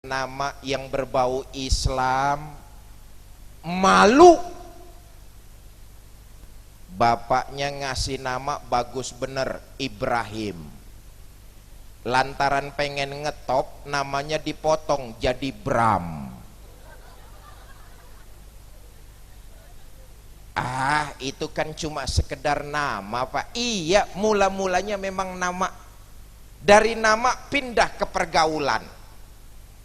nama yang berbau Islam, malu. Bapaknya ngasih nama bagus bener, Ibrahim. Lantaran pengen ngetop, namanya dipotong jadi Bram. Itu kan cuma sekedar nama, Pak. Iya, mula-mulanya memang nama. Dari nama pindah ke pergaulan.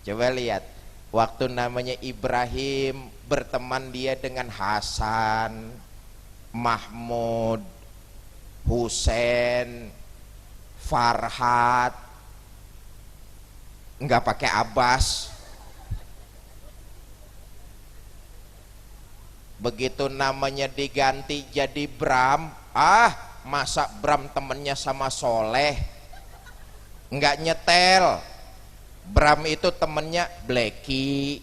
Coba lihat, waktu namanya Ibrahim, berteman dia dengan Hasan, Mahmud, Husain, Farhat, nggak pakai Abbas. Begitu namanya diganti jadi Bram, masa Bram temennya sama Soleh, nggak nyetel. Bram itu temennya Blacky.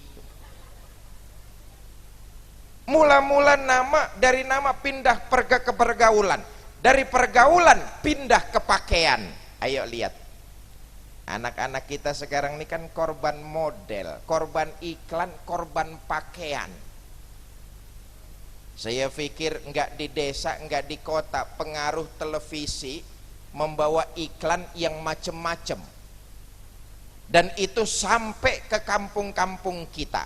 Mula-mula nama, dari nama pindah ke pergaulan, dari pergaulan pindah ke pakaian. Ayo lihat, anak-anak kita sekarang ini kan korban model, korban iklan, korban pakaian. Saya pikir enggak di desa, enggak di kota, pengaruh televisi membawa iklan yang macem-macem, dan itu sampai ke kampung-kampung kita.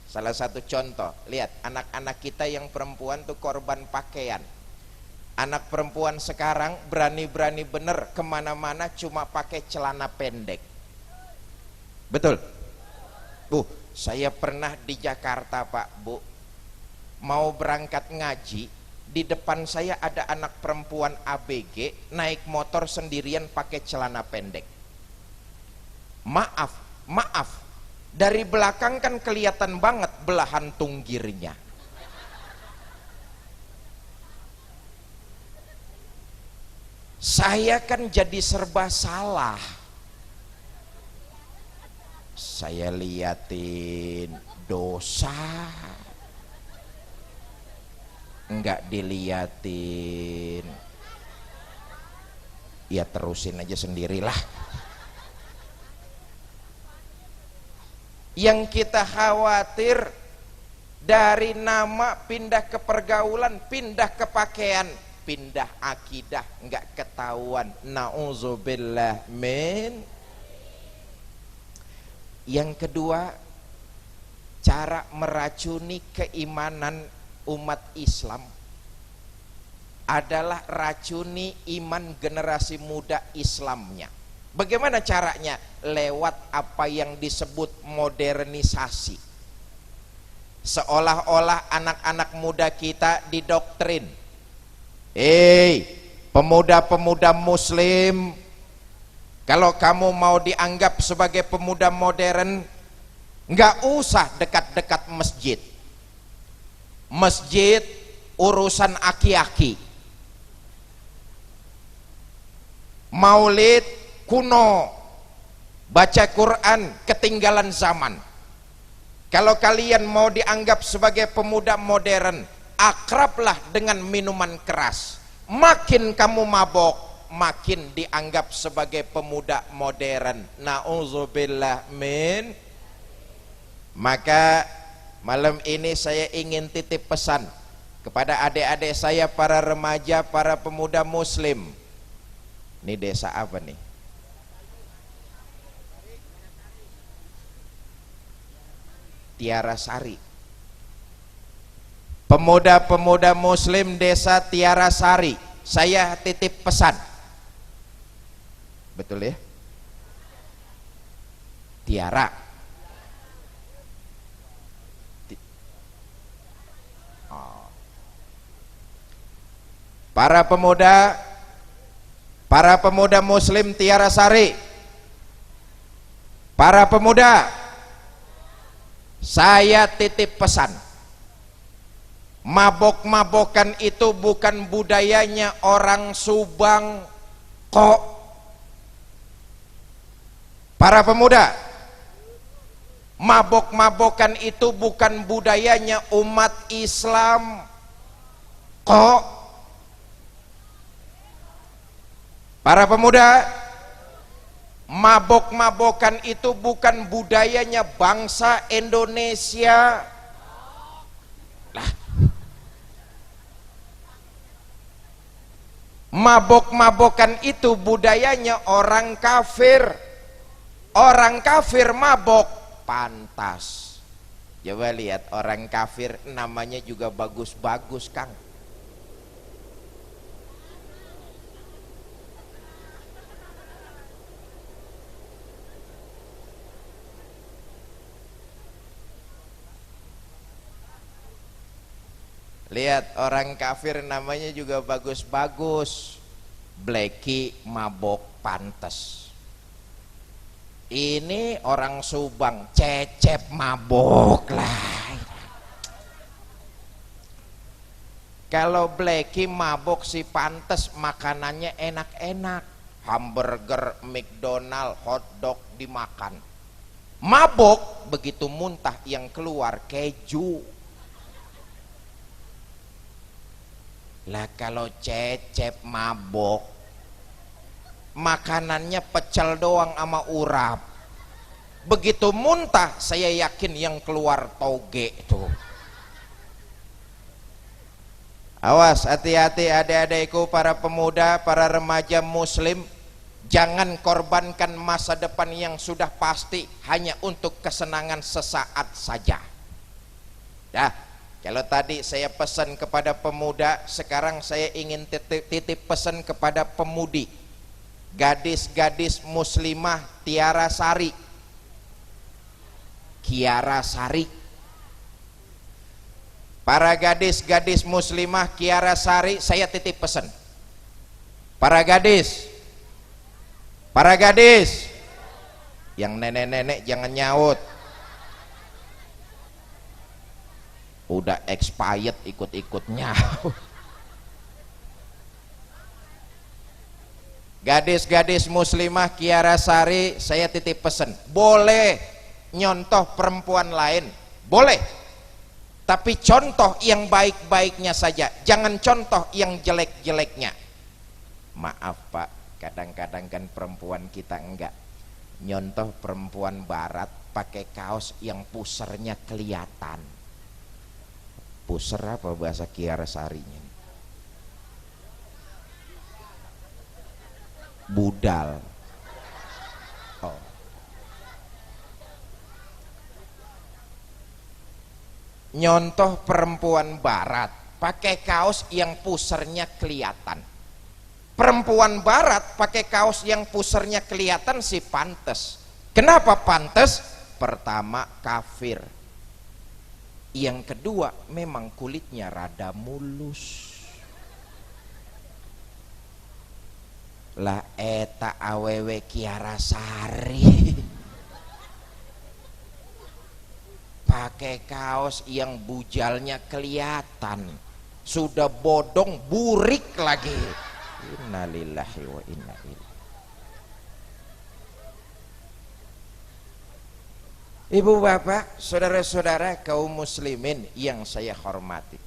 Salah satu contoh, lihat anak-anak kita yang perempuan tuh korban pakaian. Anak perempuan sekarang berani-berani bener kemana-mana cuma pakai celana pendek. Betul? Bu, saya pernah di Jakarta, Pak, Bu, mau berangkat ngaji, di depan saya ada anak perempuan ABG naik motor sendirian pakai celana pendek. Maaf, dari belakang kan kelihatan banget belahan tunggirnya. Saya kan jadi serba salah. Saya liatin, dosa. Enggak diliatin, ya terusin aja sendirilah. Yang kita khawatir, dari nama pindah ke pergaulan, pindah ke pakaian, pindah akidah, enggak ketahuan. Nauzubillah min. Yang kedua, cara meracuni keimanan umat Islam adalah racuni iman generasi muda Islamnya. Bagaimana caranya? Lewat apa yang disebut modernisasi. Seolah-olah anak-anak muda kita didoktrin, pemuda-pemuda muslim, kalau kamu mau dianggap sebagai pemuda modern, nggak usah dekat-dekat masjid. Masjid urusan aki-aki. Maulid kuno, baca Quran ketinggalan zaman. Kalau kalian mau dianggap sebagai pemuda modern, akrablah dengan minuman keras. Makin kamu mabok, makin dianggap sebagai pemuda modern. Nauzubillah min. Maka malam ini saya ingin titip pesan kepada adik-adik saya, para remaja, para pemuda muslim. Ini desa apa nih? Tiara Sari. Pemuda-pemuda muslim desa Tiara Sari, saya titip pesan. Betul ya? Tiara. Para pemuda muslim Tiara Sari, para pemuda, saya titip pesan, mabok-mabokan itu bukan budayanya orang Subang kok. Para pemuda, mabok-mabokan itu bukan budayanya umat Islam kok. Para pemuda, Mabok-mabokan itu bukan budayanya bangsa Indonesia. Lah, mabok-mabokan itu budayanya orang kafir. Orang kafir mabok pantas. Coba lihat orang kafir namanya juga bagus-bagus, Kang. Lihat orang kafir namanya juga bagus-bagus. Blacky mabok pantes. Ini orang Subang Cecep mabok lah. Kalau Blacky mabok si pantes, makanannya enak-enak. Hamburger, McDonald, hotdog dimakan. Mabok begitu muntah yang keluar keju. Lah kalau Cecep mabok, makanannya pecel doang sama urap. Begitu muntah, saya yakin yang keluar toge tuh. Awas, hati-hati adik-adikku, para pemuda, para remaja muslim. Jangan korbankan masa depan yang sudah pasti hanya untuk kesenangan sesaat saja. Dah. Kalau tadi saya pesan kepada pemuda, sekarang saya ingin titip pesan kepada pemudi. Gadis-gadis muslimah Tiara Sari, Kiara Sari. Para gadis-gadis muslimah Kiara Sari, saya titip pesan. Para gadis yang nenek-nenek jangan nyaut. Udah expired ikut-ikutnya. Gadis-gadis muslimah Kiara Sari, saya titip pesan. Boleh nyontoh perempuan lain, boleh, tapi contoh yang baik-baiknya saja, jangan contoh yang jelek-jeleknya. Maaf Pak, kadang-kadang kan perempuan kita enggak nyontoh perempuan barat pakai kaos yang pusernya kelihatan. Puser apa bahasa Kiara Sarinya? Budal. Oh. Nyontoh perempuan barat pakai kaos yang pusernya kelihatan. Perempuan barat pakai kaos yang pusernya kelihatan sih pantes. Kenapa pantes? Pertama kafir. Yang kedua, memang kulitnya rada mulus. Lah eta awewe Kiara Sari pakai kaos yang bujalnya kelihatan, sudah bodong burik lagi. Innalillahi wa inna ilaihi. Ibu bapak, saudara-saudara kaum muslimin yang saya hormati,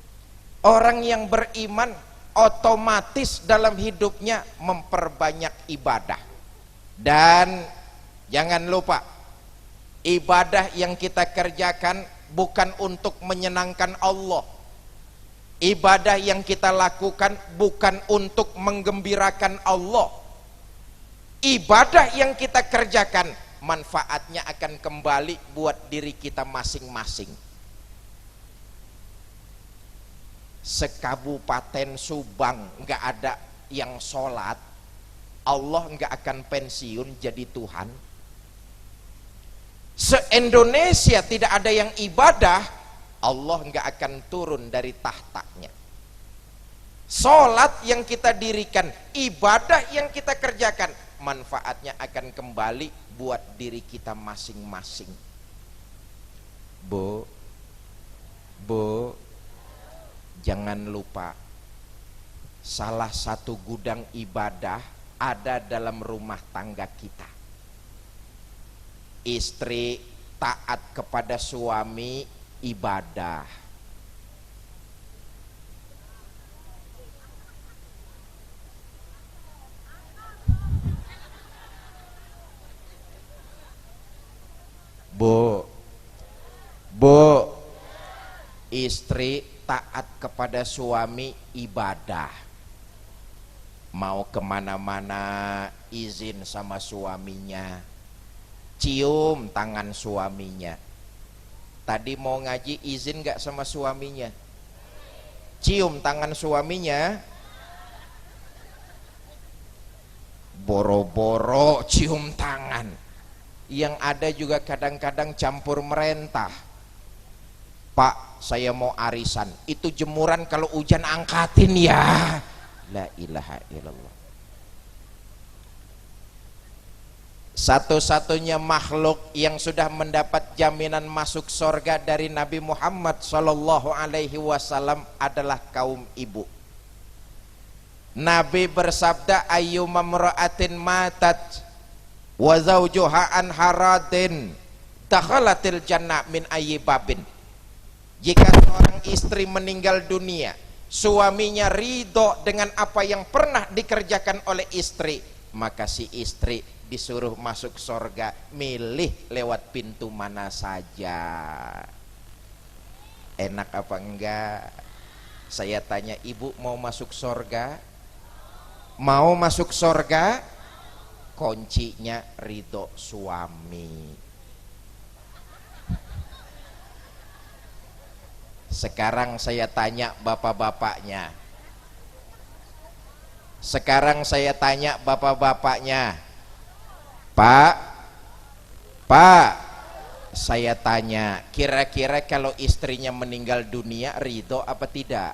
orang yang beriman otomatis dalam hidupnya memperbanyak ibadah. Dan jangan lupa, ibadah yang kita kerjakan bukan untuk menyenangkan Allah. Ibadah yang kita lakukan bukan untuk menggembirakan Allah. Ibadah yang kita kerjakan manfaatnya akan kembali buat diri kita masing-masing. Sekabupaten Subang nggak ada yang sholat, Allah nggak akan pensiun jadi Tuhan. Se-Indonesia tidak ada yang ibadah, Allah nggak akan turun dari tahtanya. Sholat yang kita dirikan, ibadah yang kita kerjakan, manfaatnya akan kembali buat diri kita masing-masing. Bu, jangan lupa, salah satu gudang ibadah ada dalam rumah tangga kita. Istri taat kepada suami, ibadah. Istri taat kepada suami ibadah, mau kemana-mana izin sama suaminya, cium tangan suaminya. Tadi mau ngaji izin gak sama suaminya? Cium tangan suaminya. Boro-boro cium tangan. Yang ada juga kadang-kadang campur merentah. Pak, saya mau arisan. Itu jemuran kalau hujan angkatin ya. La ilaha illallah. Satu-satunya makhluk yang sudah mendapat jaminan masuk surga dari Nabi Muhammad sallallahu alaihi wasallam adalah kaum ibu. Nabi bersabda, ayyuma mra'atin matat wa zawjuha an haradin dakhalatil jannah min ayyi babin. Jika seorang istri meninggal dunia, suaminya ridho dengan apa yang pernah dikerjakan oleh istri, maka si istri disuruh masuk surga, milih lewat pintu mana saja. Enak apa enggak? Saya tanya, ibu mau masuk surga? Mau masuk surga? Kuncinya ridho suami. Sekarang saya tanya bapak-bapaknya. Sekarang saya tanya bapak-bapaknya. Pak, saya tanya, kira-kira kalau istrinya meninggal dunia ridho apa tidak?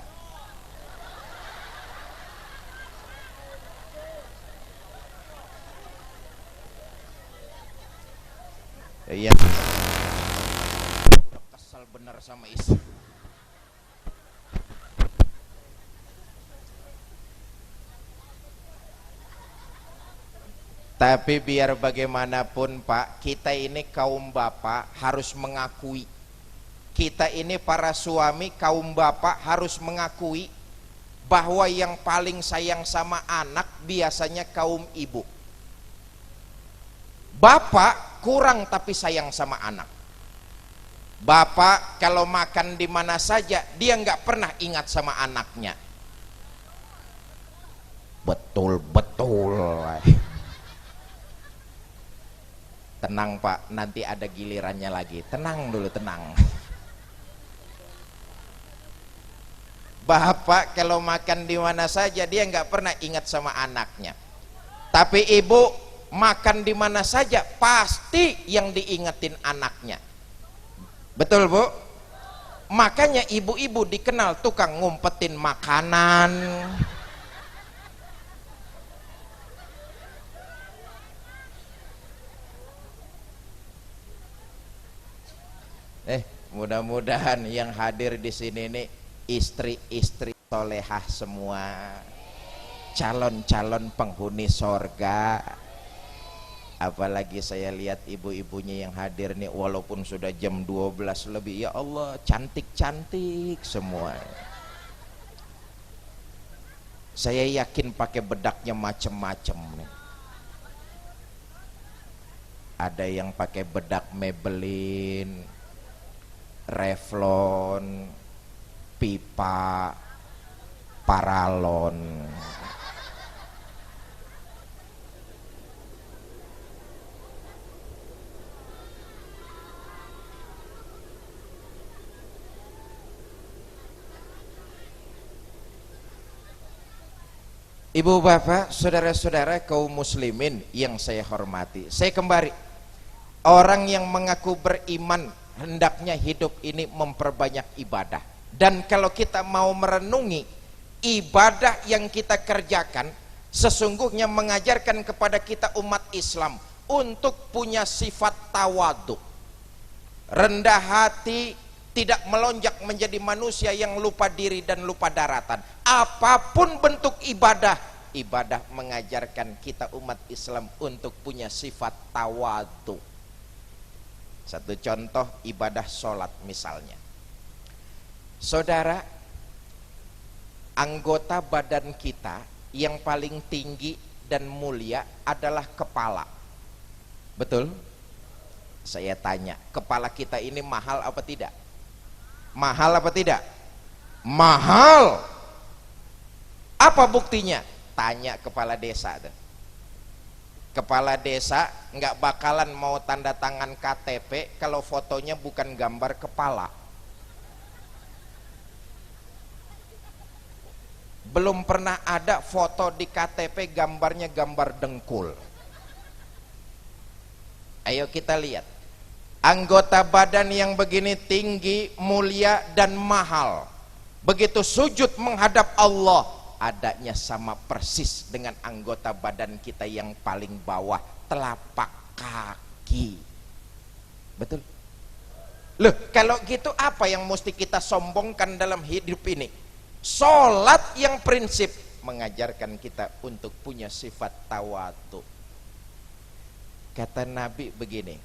Iya. Kesal benar sama istri. Tapi biar bagaimanapun Pak, kita ini kaum bapak harus mengakui, kita ini para suami kaum bapak harus mengakui bahwa yang paling sayang sama anak biasanya kaum ibu. Bapak kurang tapi sayang sama anak. Bapak kalau makan di mana saja dia nggak pernah ingat sama anaknya. Betul-betul. Tenang Pak, nanti ada gilirannya lagi. Tenang dulu, tenang. Bapak kalau makan di mana saja dia nggak pernah ingat sama anaknya. Tapi ibu makan di mana saja pasti yang diingetin anaknya. Betul Bu? Makanya ibu-ibu dikenal tukang ngumpetin makanan. Mudah-mudahan yang hadir di sini nih istri-istri solehah semua, calon-calon penghuni sorga. Apalagi saya lihat ibu-ibunya yang hadir nih, walaupun sudah jam 12 lebih, ya Allah cantik-cantik semua. Saya yakin pakai bedaknya macem-macem nih. Ada yang pakai bedak Maybelline, Revlon, pipa, paralon. Ibu bapak, saudara-saudara kaum muslimin yang saya hormati, saya kembali, orang yang mengaku beriman hendaknya hidup ini memperbanyak ibadah. Dan kalau kita mau merenungi ibadah yang kita kerjakan, sesungguhnya mengajarkan kepada kita umat Islam untuk punya sifat tawadu, rendah hati, tidak melonjak menjadi manusia yang lupa diri dan lupa daratan. Apapun bentuk ibadah, ibadah mengajarkan kita umat Islam untuk punya sifat tawadu. Satu contoh ibadah sholat misalnya. Saudara, anggota badan kita yang paling tinggi dan mulia adalah kepala. Betul? Saya tanya, kepala kita ini mahal apa tidak? Mahal apa tidak? Mahal. Apa buktinya? Tanya kepala desa tuh. Kepala desa nggak bakalan mau tanda tangan KTP kalau fotonya bukan gambar kepala. Belum pernah ada foto di KTP gambarnya gambar dengkul. Ayo kita lihat. Anggota badan yang begini tinggi, mulia dan mahal. Begitu sujud menghadap Allah, adanya sama persis dengan anggota badan kita yang paling bawah, telapak kaki. Betul? Loh, kalau gitu apa yang mesti kita sombongkan dalam hidup ini? Sholat yang prinsip mengajarkan kita untuk punya sifat tawadu. Kata Nabi begini,